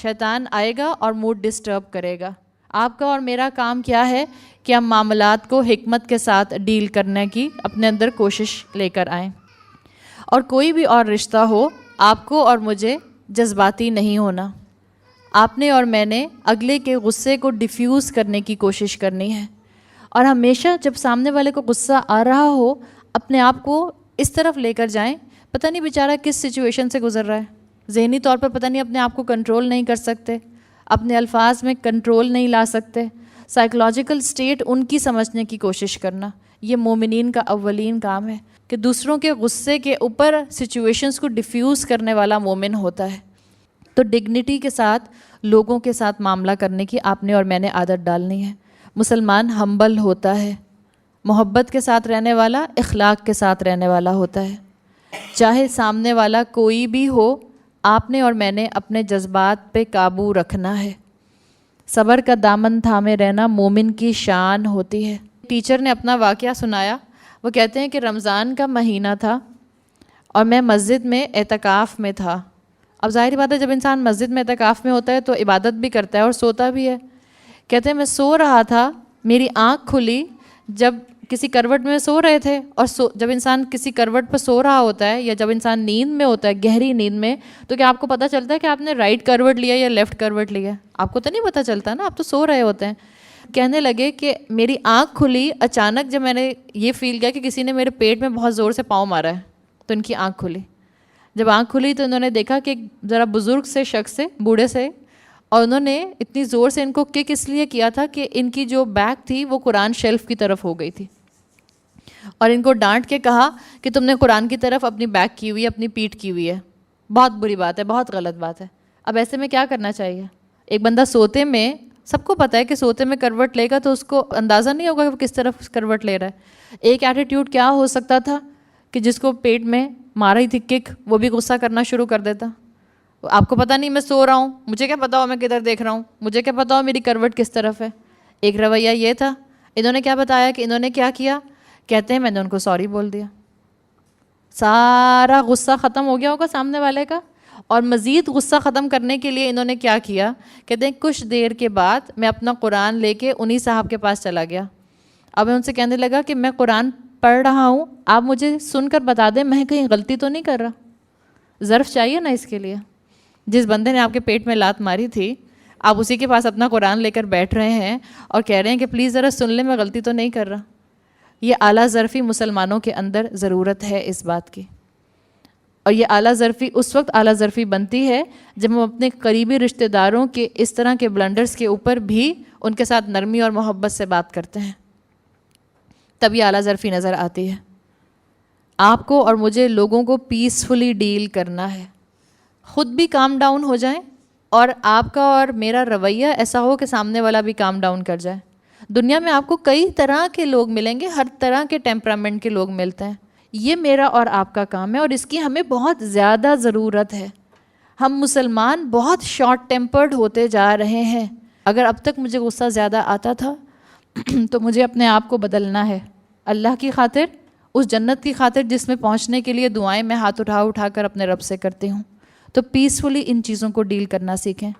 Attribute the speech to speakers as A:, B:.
A: شیطان آئے گا اور موڈ ڈسٹرب کرے گا. آپ کا اور میرا کام کیا ہے کہ ہم معاملات کو حکمت کے ساتھ ڈیل کرنے کی اپنے اندر کوشش لے کر آئیں. اور کوئی بھی اور رشتہ ہو، آپ کو اور مجھے جذباتی نہیں ہونا. آپ نے اور میں نے اگلے کے غصے کو ڈیفیوز کرنے کی کوشش کرنی ہے. اور ہمیشہ جب سامنے والے کو غصہ آ رہا ہو، اپنے آپ کو اس طرف لے کر جائیں، پتہ نہیں بیچارہ کس سچویشن سے گزر رہا ہے، ذہنی طور پر پتہ نہیں اپنے آپ کو کنٹرول نہیں کر سکتے، اپنے الفاظ میں کنٹرول نہیں لا سکتے. سائیکولوجیکل سٹیٹ ان کی سمجھنے کی کوشش کرنا، یہ مومنین کا اولین کام ہے کہ دوسروں کے غصے کے اوپر سچویشنز کو ڈیفیوز کرنے والا مومن ہوتا ہے. تو ڈگنیٹی کے ساتھ لوگوں کے ساتھ معاملہ کرنے کی آپ نے اور میں نے عادت ڈالنی ہے. مسلمان ہمبل ہوتا ہے، محبت کے ساتھ رہنے والا، اخلاق کے ساتھ رہنے والا ہوتا ہے. چاہے سامنے والا کوئی بھی ہو، آپ نے اور میں نے اپنے جذبات پہ قابو رکھنا ہے. صبر کا دامن تھامے رہنا مومن کی شان ہوتی ہے. ٹیچر نے اپنا واقعہ سنایا. وہ کہتے ہیں کہ رمضان کا مہینہ تھا اور میں مسجد میں اعتکاف میں تھا. اب ظاہری بات ہے جب انسان مسجد میں اعتکاف میں ہوتا ہے تو عبادت بھی کرتا ہے اور سوتا بھی ہے. کہتے ہیں میں سو رہا تھا، میری آنکھ کھلی جب کسی کروٹ میں سو رہے تھے. اور جب انسان کسی کروٹ پہ سو رہا ہوتا ہے یا جب انسان نیند میں ہوتا ہے، گہری نیند میں، تو کیا آپ کو پتہ چلتا ہے کہ آپ نے رائٹ کروٹ لیا یا لیفٹ کروٹ لیا؟ آپ کو تو نہیں پتہ چلتا نا، آپ تو سو رہے ہوتے ہیں. کہنے لگے کہ میری آنکھ کھلی اچانک جب میں نے یہ فیل کیا کہ کسی نے میرے پیٹ میں بہت زور سے پاؤں مارا ہے، تو ان کی آنکھ کھلی. جب آنکھ کھلی تو انہوں نے دیکھا کہ ذرا بزرگ سے شخص سے، بوڑھے سے، اور انہوں نے اتنی زور سے ان کو کک اس لیے کیا تھا کہ ان کی جو بیک تھی وہ قرآن شیلف کی طرف ہو گئی تھی. اور ان کو ڈانٹ کے کہا کہ تم نے قرآن کی طرف اپنی بیک کی ہوئی ہے، اپنی پیٹھ کی ہوئی ہے. بہت بری بات ہے، بہت غلط بات ہے. اب ایسے میں کیا کرنا چاہیے؟ ایک بندہ سوتے میں، سب کو پتہ ہے کہ سوتے میں کروٹ لے گا تو اس کو اندازہ نہیں ہوگا کہ وہ کس طرف کروٹ لے رہا ہے. ایک ایٹیٹیوڈ کیا ہو سکتا تھا کہ جس کو پیٹ میں مارا ہی تھی کک، وہ بھی غصہ کرنا شروع کر دیتا. آپ کو پتہ نہیں میں سو رہا ہوں، مجھے کیا پتا ہو میں کدھر دیکھ رہا ہوں، مجھے کیا پتا ہو میری کروٹ کس طرف ہے. ایک رویہ یہ تھا. انہوں نے کیا بتایا کہ انہوں نے کیا کیا؟ کہتے ہیں میں نے ان کو سوری بول دیا. سارا غصہ ختم ہو گیا ہوگا سامنے والے کا. اور مزید غصہ ختم کرنے کے لیے انہوں نے کیا کیا؟ کہتے ہیں کچھ دیر کے بعد میں اپنا قرآن لے کے انہی صاحب کے پاس چلا گیا. اب میں ان سے کہنے لگا کہ میں قرآن پڑھ رہا ہوں، آپ مجھے سن کر بتا دیں میں کہیں غلطی تو نہیں کر رہا. ظرف چاہیے نا اس کے لیے. جس بندے نے آپ کے پیٹ میں لات ماری تھی، آپ اسی کے پاس اپنا قرآن لے کر بیٹھ رہے ہیں اور کہہ رہے ہیں کہ پلیز ذرا سن لیں، میں غلطی تو نہیں کر رہا. یہ اعلیٰ ظرفی مسلمانوں کے اندر ضرورت ہے اس بات کی. اور یہ اعلیٰ ظرفی اس وقت اعلیٰ ظرفی بنتی ہے جب ہم اپنے قریبی رشتہ داروں کے اس طرح کے بلنڈرز کے اوپر بھی ان کے ساتھ نرمی اور محبت سے بات کرتے ہیں، تب یہ اعلیٰ ظرفی نظر آتی ہے. آپ کو اور مجھے لوگوں کو پیسفلی ڈیل کرنا ہے. خود بھی کام ڈاؤن ہو جائیں اور آپ کا اور میرا رویہ ایسا ہو کہ سامنے والا بھی کام ڈاؤن کر جائے. دنیا میں آپ کو کئی طرح کے لوگ ملیں گے، ہر طرح کے ٹیمپرامنٹ کے لوگ ملتے ہیں. یہ میرا اور آپ کا کام ہے اور اس کی ہمیں بہت زیادہ ضرورت ہے. ہم مسلمان بہت شارٹ ٹیمپرڈ ہوتے جا رہے ہیں. اگر اب تک مجھے غصہ زیادہ آتا تھا تو مجھے اپنے آپ کو بدلنا ہے. اللہ کی خاطر، اس جنت کی خاطر جس میں پہنچنے کے لیے دعائیں میں ہاتھ اٹھا کر اپنے رب سے کرتی ہوں. تو پیسفلی ان چیزوں کو ڈیل کرنا سیکھیں.